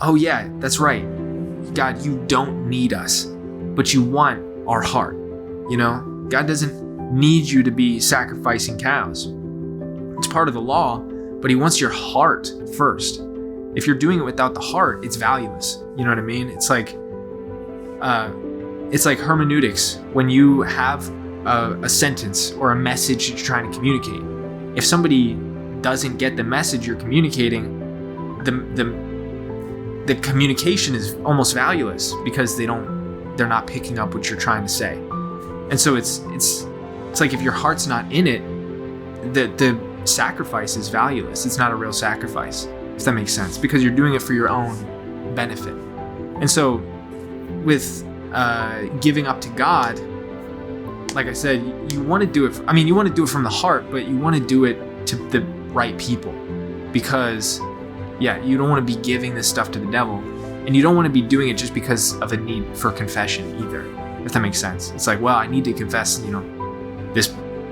oh yeah, that's right. God, you don't need us, but you want our heart. You know, God doesn't need you to be sacrificing cows. It's part of the law, but he wants your heart first. If you're doing it without the heart, it's valueless. You know what I mean? It's like hermeneutics. When you have a sentence or a message that you're trying to communicate, if somebody doesn't get the message you're communicating, the communication is almost valueless because they're not picking up what you're trying to say. And so it's like if your heart's not in it, the sacrifice is valueless. It's not a real sacrifice, if that makes sense, because you're doing it for your own benefit. And so with giving up to God, like I said, you want to do it. You want to do it from the heart, but you want to do it to the right people, because you don't want to be giving this stuff to the devil, and you don't want to be doing it just because of a need for confession either, if that makes sense. It's like, well, I need to confess,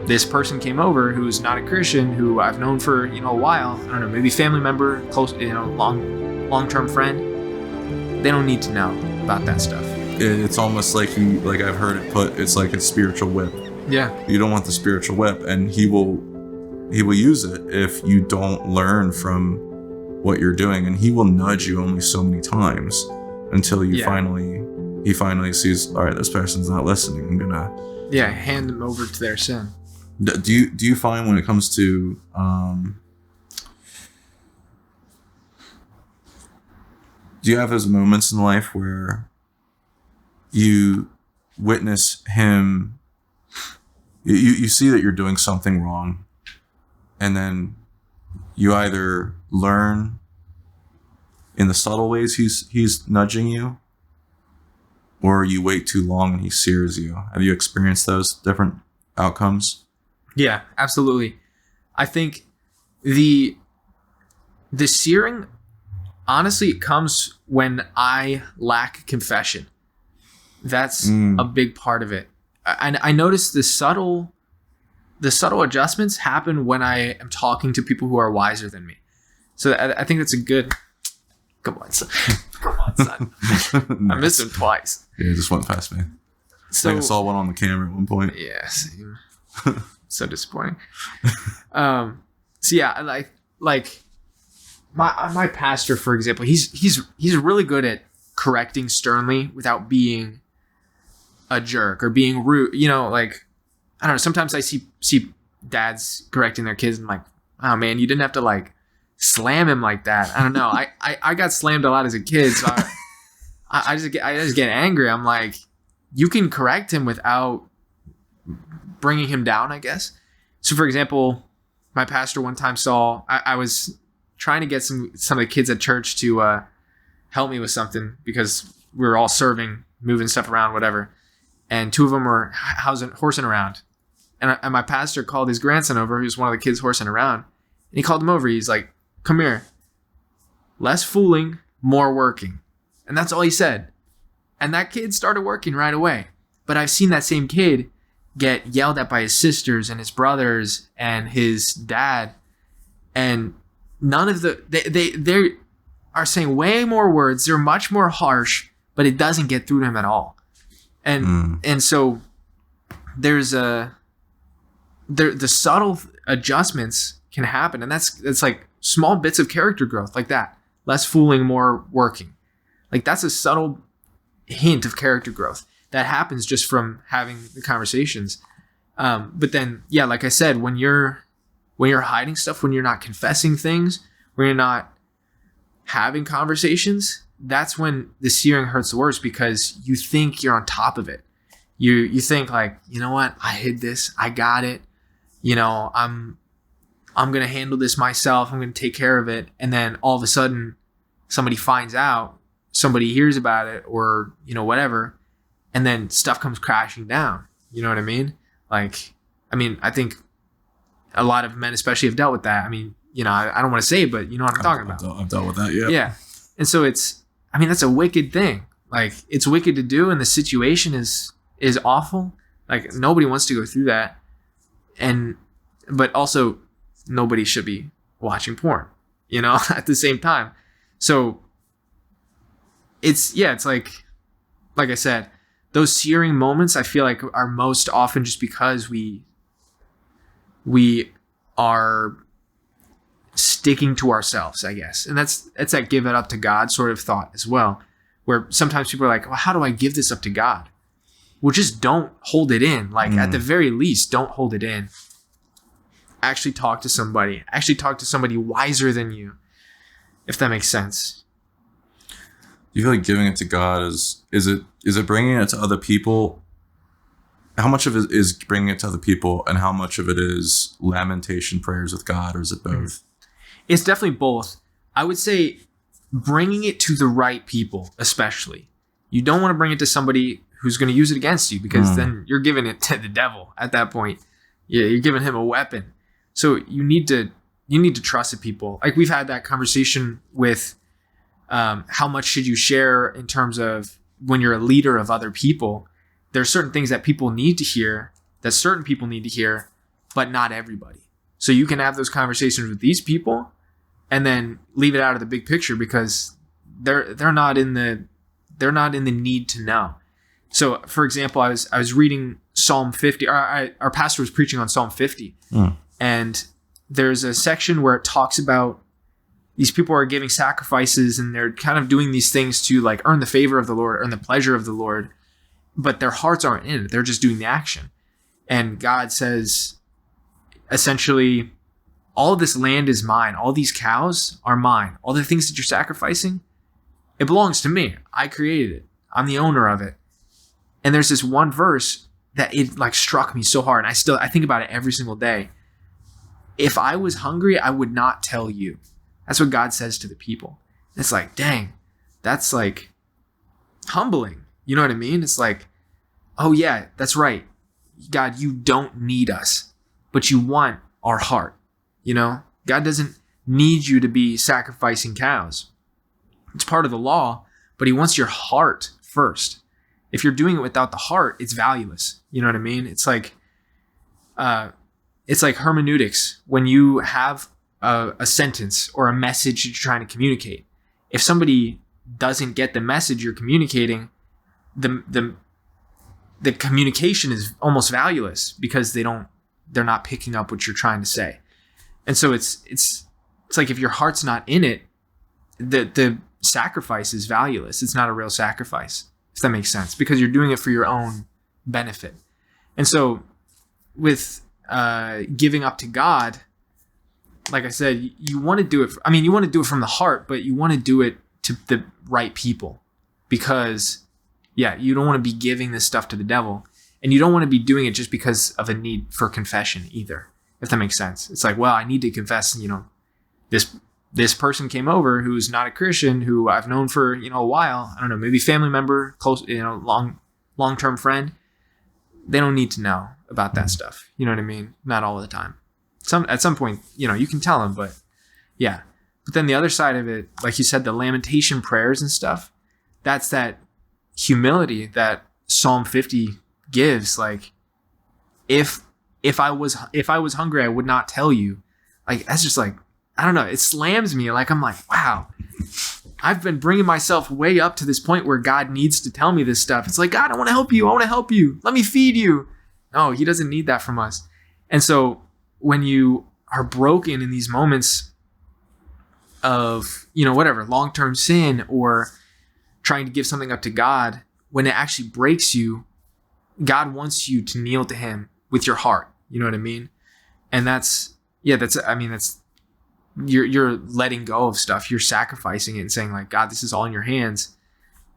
this person came over who's not a Christian, who I've known for, a while. I don't know, maybe family member, close, long-term friend. They don't need to know about that stuff. It's almost like I've heard it put, it's like a spiritual whip. Yeah. You don't want the spiritual whip, and he will use it if you don't learn from what you're doing, and he will nudge you only so many times until he finally sees, all right, this person's not listening. I'm gonna hand them over to their sin. Do you find when it comes to do you have those moments in life where you witness him, you see that you're doing something wrong, and then you either learn in the subtle ways he's nudging you, or you wait too long and he sears you? Have you experienced those different outcomes? Yeah, absolutely. I think the searing, honestly, it comes when I lack confession. That's a big part of it. I notice the subtle adjustments happen when I am talking to people who are wiser than me. So I think that's a good. Come on, son. Nice. I missed him twice. Yeah, it just went past me. So I saw one on the camera at one point. Yeah, same. So disappointing. So yeah, like my pastor, for example, he's really good at correcting sternly without being a jerk or being rude. Like, I don't know. Sometimes I see dads correcting their kids and I'm like, oh man, you didn't have to like slam him like that. I don't know. I got slammed a lot as a kid, so I just get angry. I'm like, you can correct him without bringing him down, I guess. So for example, my pastor one time saw I was trying to get some of the kids at church to help me with something because we were all serving, moving stuff around, whatever. And two of them were horsing around. And my pastor called his grandson over, who's one of the kids horsing around. And he called him over. He's like, come here. Less fooling, more working. And that's all he said. And that kid started working right away. But I've seen that same kid get yelled at by his sisters and his brothers and his dad. And none of they are saying way more words. They're much more harsh, but it doesn't get through to him at all. And so there's the subtle adjustments can happen, and that's like small bits of character growth like that. Less fooling, more working. Like that's a subtle hint of character growth that happens just from having the conversations. But then, yeah, like I said, when you're hiding stuff, when you're not confessing things, when you're not having conversations, that's when the searing hurts the worst, because you think you're on top of it. You think like, you know what? I hid this. I got it. I'm going to handle this myself. I'm going to take care of it. And then all of a sudden somebody finds out, somebody hears about it, or, whatever. And then stuff comes crashing down. You know what I mean? Like, I think a lot of men especially have dealt with that. I don't want to say it, but you know what I'm talking about. I've dealt with that, yeah. Yeah. And so that's a wicked thing. Like, it's wicked to do, and the situation is awful. Like, nobody wants to go through that. But also nobody should be watching porn, at the same time. So it's like I said, those searing moments I feel like are most often just because we are sticking to ourselves, I guess. And that's that give it up to God sort of thought as well, where sometimes people are like, well, how do I give this up to God? Well, just don't hold it in. Like at the very least, don't hold it in. Actually talk to somebody. Actually talk to somebody wiser than you, if that makes sense. Do you feel like giving it to God is it bringing it to other people? How much of it is bringing it to other people, and how much of it is lamentation prayers with God, or is it both? It's definitely both. I would say bringing it to the right people, especially. You don't want to bring it to somebody who's going to use it against you, because then you're giving it to the devil at that point. Yeah, you're giving him a weapon. So you need to trust the people. Like we've had that conversation with how much should you share in terms of when you're a leader of other people. There are certain things that people need to hear, that certain people need to hear, but not everybody. So you can have those conversations with these people and then leave it out of the big picture, because they're not in the need to know. So for example, I was reading Psalm 50. Our pastor was preaching on Psalm 50. And there's a section where it talks about these people are giving sacrifices, and they're kind of doing these things to like earn the favor of the Lord, earn the pleasure of the Lord, but their hearts aren't in it. They're just doing the action. And God says, essentially, all of this land is mine. All these cows are mine. All the things that you're sacrificing, it belongs to me. I created it. I'm the owner of it. And there's this one verse that it like struck me so hard. And I think about it every single day. If I was hungry, I would not tell you. That's what God says to the people. And it's like, dang, that's like humbling. You know what I mean? It's like, oh yeah, that's right. God, you don't need us, but you want our heart. You know, God doesn't need you to be sacrificing cows. It's part of the law, but he wants your heart first. If you're doing it without the heart, it's valueless. You know what I mean? It's like hermeneutics. When you have a sentence or a message that you're trying to communicate, if somebody doesn't get the message you're communicating, the communication is almost valueless, because they're not picking up what you're trying to say. And so it's like if your heart's not in it, the sacrifice is valueless. It's not a real sacrifice, if that makes sense, because you're doing it for your own benefit. And so with giving up to God, like I said, you want to do it. You want to do it from the heart, but you want to do it to the right people, because you don't want to be giving this stuff to the devil, and you don't want to be doing it just because of a need for confession either, if that makes sense. It's like, well, I need to confess, this person came over who's not a Christian, who I've known for, a while. I don't know, maybe family member, close, long-term friend. They don't need to know about that stuff. You know what I mean? Not all the time. At some point, you can tell them, but yeah. But then the other side of it, like you said, the lamentation prayers and stuff, that's that humility that Psalm 50 gives. Like, if I was hungry, I would not tell you. Like, that's just like, I don't know, it slams me. Like, I'm like, wow, I've been bringing myself way up to this point where God needs to tell me this stuff. It's like, God, I want to help you. Let me feed you. No, he doesn't need that from us. And so when you are broken in these moments of, whatever, long-term sin, or trying to give something up to God, when it actually breaks you, God wants you to kneel to him with your heart. You know what I mean? And that's you're letting go of stuff. You're sacrificing it and saying, like, God, this is all in your hands.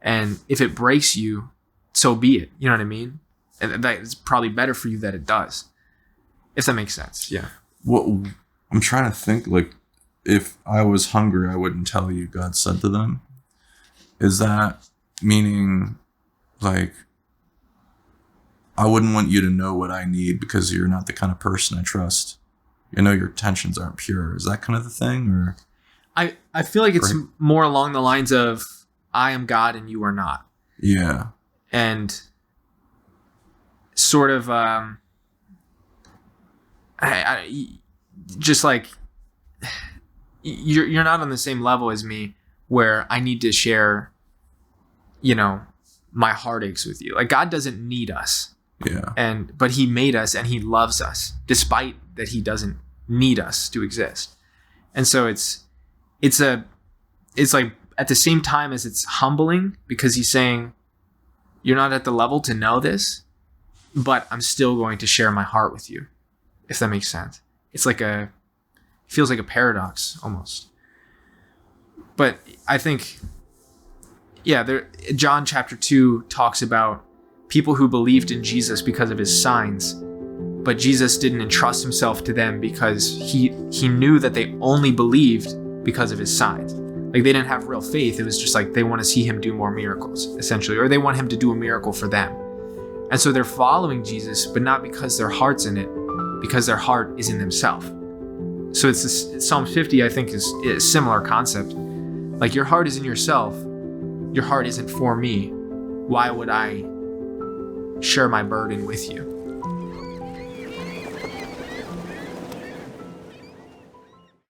And if it breaks you, so be it. You know what I mean? And that it's probably better for you that it does, if that makes sense. Yeah. Well, I'm trying to think, like, if I was hungry, I wouldn't tell you, God said to them. Is that meaning, like, I wouldn't want you to know what I need because you're not the kind of person I trust? Your intentions aren't pure. Is that kind of the thing? Or I feel like it's more along the lines of, I am God and you are not. Yeah. And sort of just like, you're not on the same level as me, where I need to share my heart aches with you. Like, God doesn't need us. Yeah. But he made us and he loves us despite that he doesn't need us to exist. And so it's like at the same time as it's humbling, because he's saying, you're not at the level to know this, but I'm still going to share my heart with you, if that makes sense. It's like it feels like a paradox almost. But I think, John chapter 2 talks about people who believed in Jesus because of his signs, but Jesus didn't entrust himself to them because he knew that they only believed because of his signs. Like, they didn't have real faith. It was just like they want to see him do more miracles, essentially, or they want him to do a miracle for them. And so they're following Jesus, but not because their heart's in it, because their heart is in themselves. So it's Psalm 50, I think, is a similar concept. Like, your heart is in yourself. Your heart isn't for me. Why would I share my burden with you?